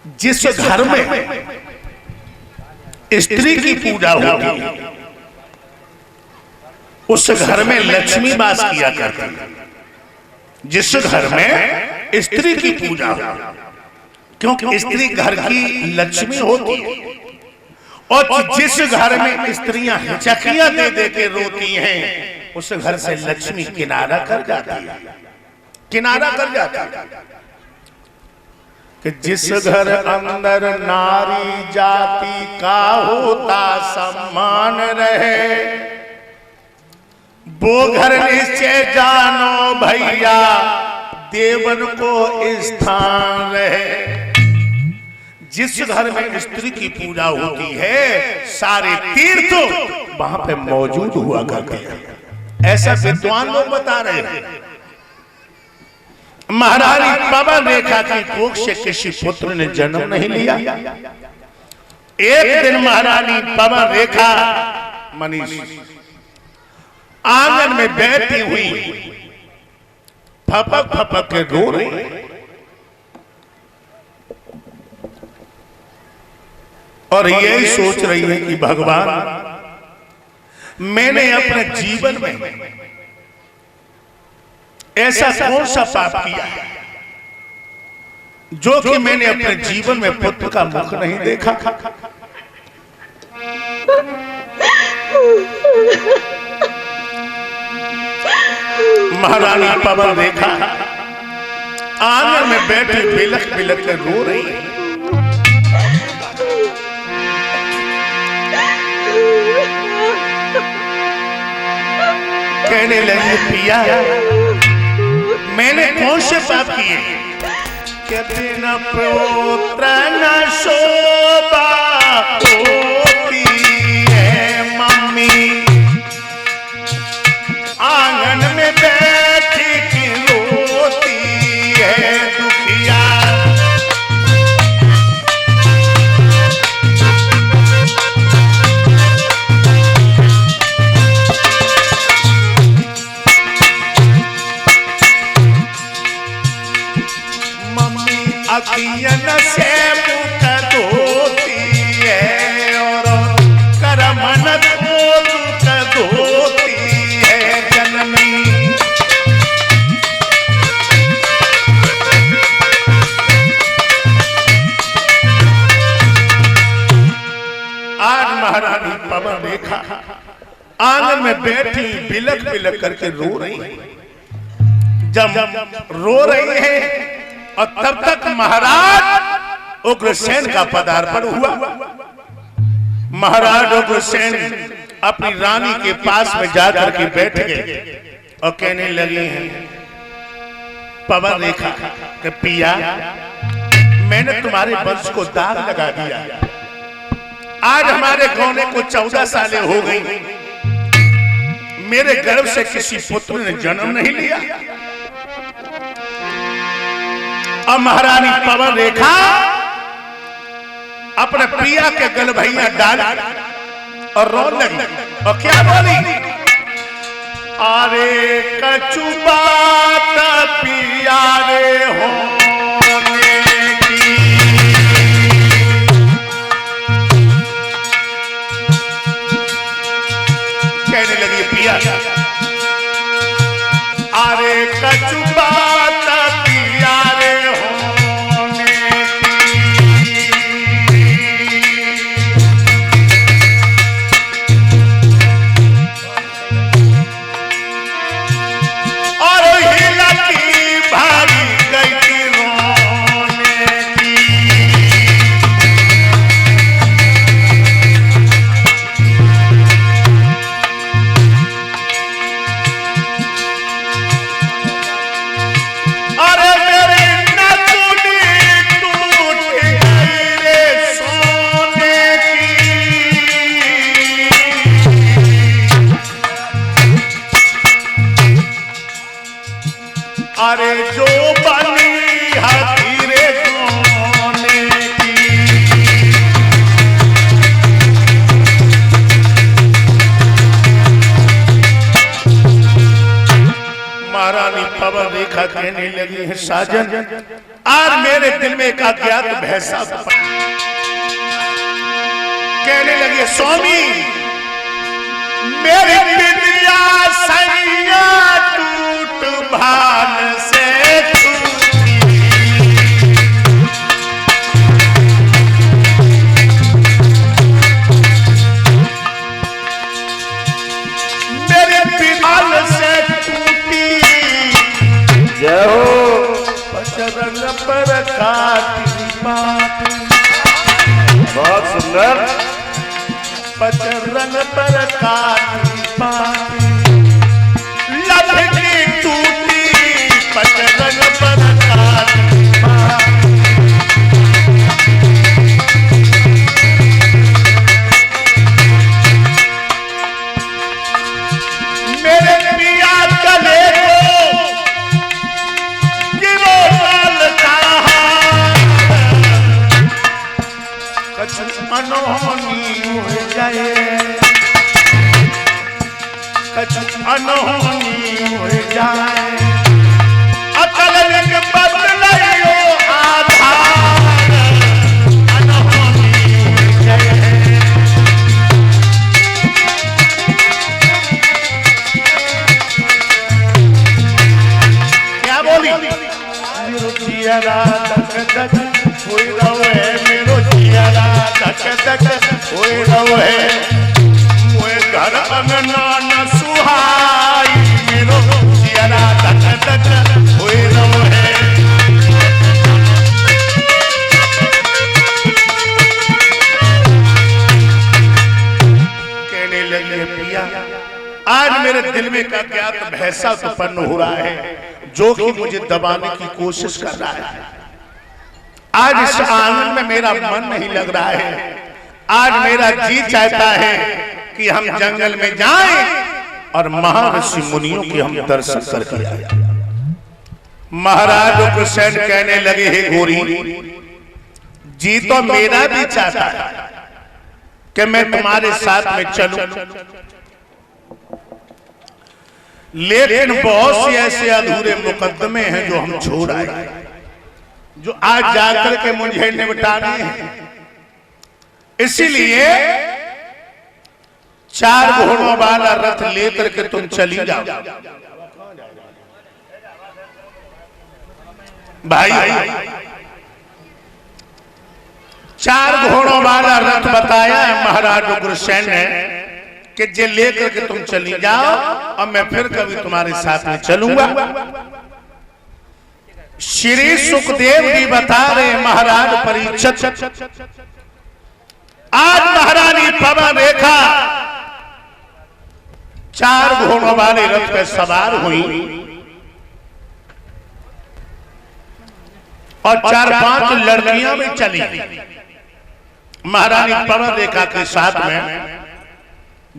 जिस घर में स्त्री की पूजा होगी उस घर में लक्ष्मी वास किया करती है। जिस घर में स्त्री की पूजा हो, क्योंकि स्त्री घर की लक्ष्मी होती है, और जिस घर में स्त्रियां हिचकियां दे दे के रोती हैं उस घर से लक्ष्मी किनारा कर जाती है, किनारा कर जाती है। कि जिस घर अंदर नारी जाति का होता सम्मान रहे, वो घर निश्चय जानो भैया देवन को स्थान रहे। जिस घर में स्त्री की पूजा होती है सारे तीर्थ वहां पे मौजूद हुआ करते हैं। ऐसा विद्वान लोग बता रहे हैं। महारानी पवन रेखा की कोख से किसी पुत्र ने जन्म नहीं लिया। एक दिन महारानी पवन रेखा मनीष आंगन में बैठी हुई फपक फपक के रो रही, और यही सोच रही है कि भगवान मैंने अपने जीवन में ऐसा कौन सा पाप किया है जो कि मैंने अपने जीवन में पुत्र का मुख नहीं देखा। महारानी पवन रेखा आंगन में बैठी बिलख बिलख कर रो रही है। कहने लगी पिया मैंने कौन से पाप किए? कहते न पुत्र न शोभा होती है मम्मी, आंगन में बैठी की रोती है दुखिया। अखियन से मुख धोती है और करमन को दुख धोती है जननी। आज महारानी पवन रेखा आंगन में बैठी बिलख बिलख करके रो रही है। जब रो रही है और तब तक महाराज उग्रसेन का पदार्पण हुआ। महाराज उग्रसेन अपनी रानी के पास में जाकर के बैठ गए और कहने लगे हैं पवन रेखा कि पिया मैंने तुम्हारे वंश को दाग लगा दिया। आज हमारे गौने को 14 सालें हो गई, मेरे गर्भ से किसी पुत्र ने जन्म नहीं लिया। अब महारानी पवन रेखा अपने पिया के गलभैया डाल और रो लगी और क्या बोली? अरे कछु बात पिया रे होने की, कहने लगी पिया अरे कछु बात पिया रे अरे जो बनी हथीरे सोने की। महारानी पवन रेखा कहने लगी है साजन और मेरे दिल में एक अज्ञात भैंसा कहने लगे, स्वामी मेरी बिटिया सैया टूट भाल से मेरे बिहाल से टूटी, जय हो पचरंग पर काटी माटी। बहुत सुंदर। पचरंग पर काटी माटी, लड़की टूटी पचरंग पर काटी माटी। मेरे पिया गले को गिरो डालता, कछ अनहोनी हो जाए, कछ अनहोनी हो जाए, अकल के बदलायो आधार, अनहोनी हो जाए। क्या बोली? मेरो जियारा धक धक होई रहे, मेरो जियारा धक धक होई रहे, मोए घर अंगना न सुहाई, मेरो जियारा धक धक होई रहे। कहने लगे, पिया आज मेरे दिल में का क्या भैंसा उत्पन्न हो रहा है जो कि मुझे दबाने की कोशिश कर रहा है। आज इस आंगन में मेरा मन नहीं लग रहा है। आज मेरा जी चाहता है कि हम जंगल में जाएं और महर्षि मुनियों के हम दर्शन करके आए। महाराज उग्रसेन कहने लगे, हे गोरी, जी तो मेरा भी चाहता है कि मैं तुम्हारे साथ में चलूं, लेकिन बहुत से ऐसे अधूरे मुकदमे हैं जो हम छोड़ आए, जो आज जाकर के मुझे निपटाने हैं। इसीलिए 4 घोड़ों वाला रथ लेकर के तुम चली जाओ। भाई 4 घोड़ों वाला रथ बताया है महाराज उग्रसेन ने कि जे लेकर के तुम चली जाओ और मैं फिर कभी तुम्हारे साथ में चलूंगा। श्री सुखदेव जी बता रहे महाराज परीक्षित, आज महारानी पवन रेखा 4 घोड़ों वाले रथ पे सवार हुई और 4-5 लड़कियां भी चली महारानी पवन रेखा के साथ में,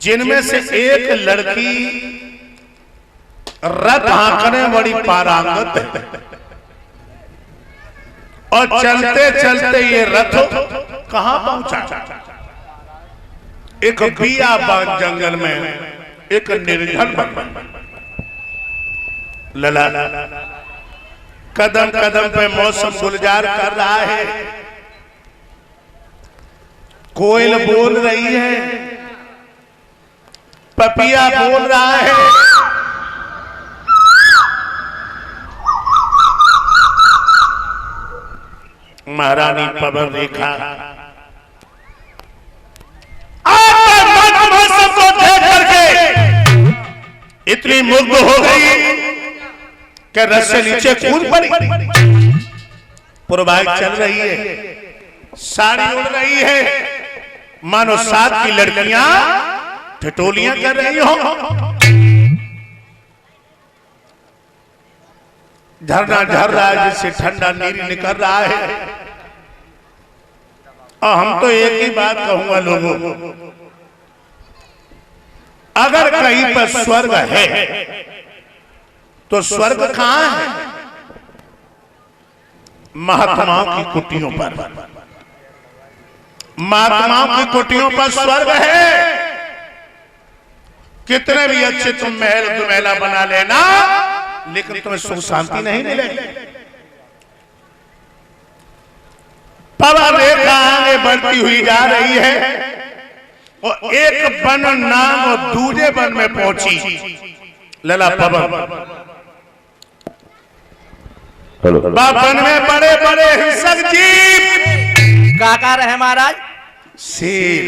जिनमें से एक लड़की रथ हाँकने बड़ी पारंगत है और चलते चलते ये रथ कहां पहुंचा? एक बियाबान जंगल में, एक निर्जन लला कदम कदम पे मौसम गुलजार कर रहा है, कोयल बोल रही है, पपिया बोल रहा है, महारानी पवन रेखा मौसम को देख करके इतनी मुग्ध हो गई कि रथ से नीचे कूद पड़ी। पुरवाई चल रही है, साड़ी उड़ रही है, मानो 7 की लड़कियां ठिठोलियां कर रही हो। झरना झर रहा है जिससे ठंडा नीर निकल रहा है। और हम तो एक ही बात कहूंगा लोगों, अगर कहीं पर स्वर्ग है तो स्वर्ग कहां है? महात्माओं की कुटियों पर, महात्माओं की कुटियों पर स्वर्ग है। कितने भी अच्छे तुम महल दुमैला बना लेना, लेकिन तुम्हें सुख शांति नहीं मिलेगी। बढ़ती हुई जा रही है और एक वन नाम और दूसरे वन में पहुंची लला पवन। वन में बड़े बड़े हिंसक जीव काका रहे महाराज, शेर,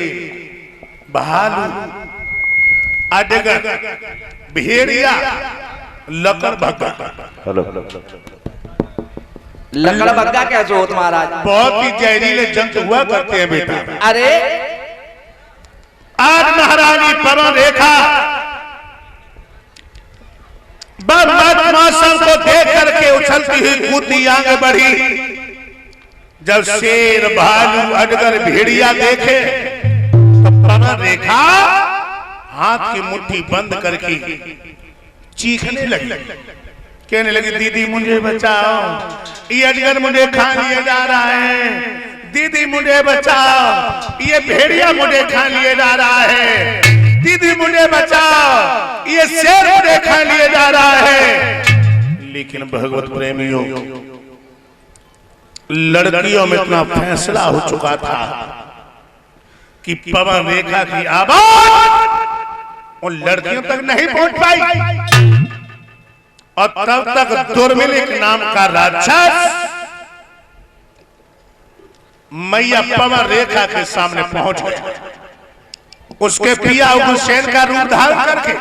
भालू, अजगर, भेड़िया, लकड़बग्गा। लकड़बग्गा क्या जोत महाराज? बहुत ही जहरीले जंतु हुआ करते हैं बेटा। अरे आज महारानी पवन रेखा मौसम को देख करके उछलती हुई कूदती आगे बढ़ी। जब शेर, भालू, अजगर, भेड़िया देखे तो पवन रेखा हाथ की मुट्ठी बंद करके चीखने लगी, कहने लगी दीदी मुझे बचाओ, ये अजगर मुझे खा लिए जा रहा है, दीदी मुझे बचाओ, ये भेड़िया मुझे खा लिए जा रहा है, दीदी मुझे बचाओ, ये शेर मुझे खा लिए जा रहा है। लेकिन भगवत प्रेमियों, लड़कियों में इतना फैसला हो चुका था कि पवन रेखा की आवाज उन लड़कियों तक नहीं पहुंच पाई और तब तक दुर्मिलिक नाम का राक्षस मैया पवन रेखा के सामने पहुंच गया। उसके पिया हुसैन का रूप धारण करके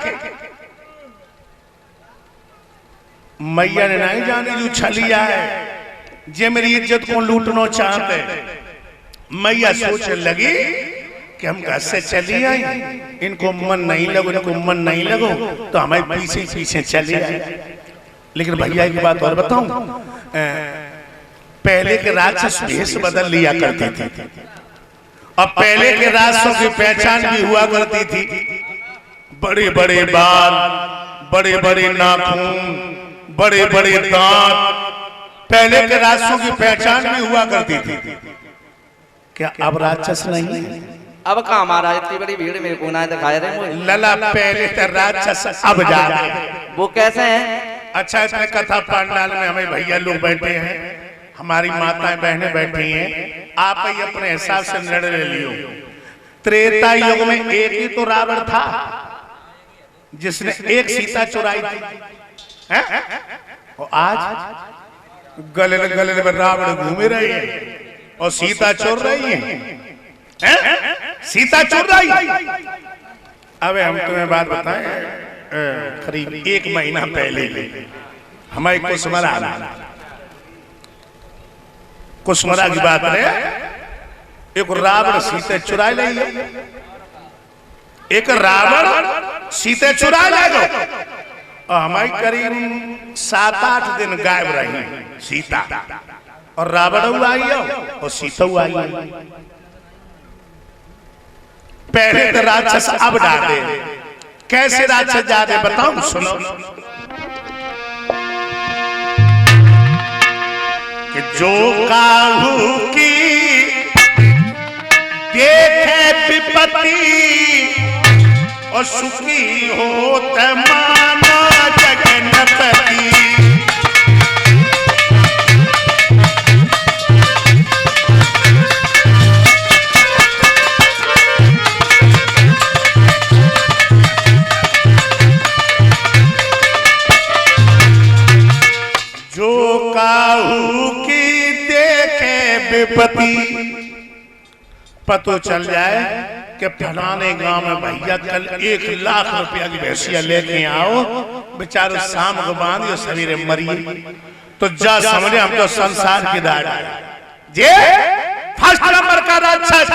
मैया ने नहीं जाने जो छलिया है जे मेरी इज्जत को लूटना चाहते। मैया सोचने लगी कि हम घर से चली आई, इनको मन नहीं लगो, इनको मन नहीं लगो तो हमारे पीछे पीछे चले आए। लेकिन भैया एक बात और बताऊं, पहले के राक्षस भेष बदल लिया करते थे और पहले के राक्षसों की पहचान भी हुआ करती थी। बड़े बड़े बाल, बड़े बड़े नाखून, बड़े बड़े दांत, पहले के राक्षसों की पहचान भी हुआ करती थी। क्या अब राक्षस नहीं है? अब कहाँ महाराज, इतनी बड़ी भीड़ मेरे को ना दिखाए रहे। लला पहले तो राक्षस अब जा रहे, वो कैसे हैं? अच्छा इसमें कथा पंडाल में हमें भैया लोग बैठे हैं, हमारी माताएं बहनें बैठी हैं, आप ही अपने हिसाब से निर्णय ले लियो। त्रेता युग में एक ही तो रावण था जिसने एक सीता चुराई थी, और आज गले गले में रावण घूमे रहे हैं और सीता चोर रही है, सीता चोर रही। अब हम तुम्हें बात बताएं, करीब 1 महीना पहले हमारे कुसमरा की बात है, एक रावण सीते चुरा ले, एक रावण सीते चुरा ले गो और हमारी करीब 7-8 दिन गायब रही सीता, और रावण आई और सीता आई। पहले तो राक्षस अब डाले, कैसे राक्षस जाते बताओ सुनो। कि जो काहू की देखे विपत्ति और सुखी होत माना जगन्नपति। जो काहू की देखे विपत्ति, पतो चल जाए कि फलाने गांव में भैया कल 1 लाख रुपया की भैंसिया लेके आओ, बेचारो शाम को बांधियो सवेरे मरी, तो जा समझे हम तो संसार की दाढ़ जे। फर्स्ट नंबर का राक्षस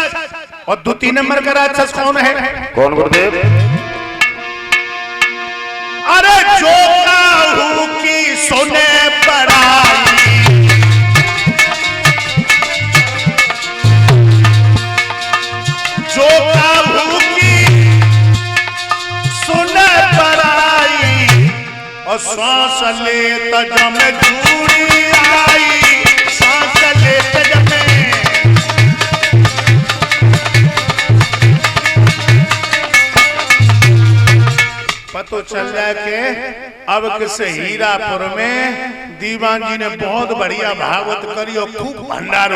और 2-3 नंबर का राक्षस कौन है? कौन गुरुदेव? अरे जो काहू की सुने बड़ाई, जो काहू की सुने बड़ाई और सांस ले तजम जूड़ी आई, सांस ले तजम पतो चल जाए के अब किसे हीरापुर में दीवान जी ने बहुत बढ़िया भागवत करी और खूब भंडारो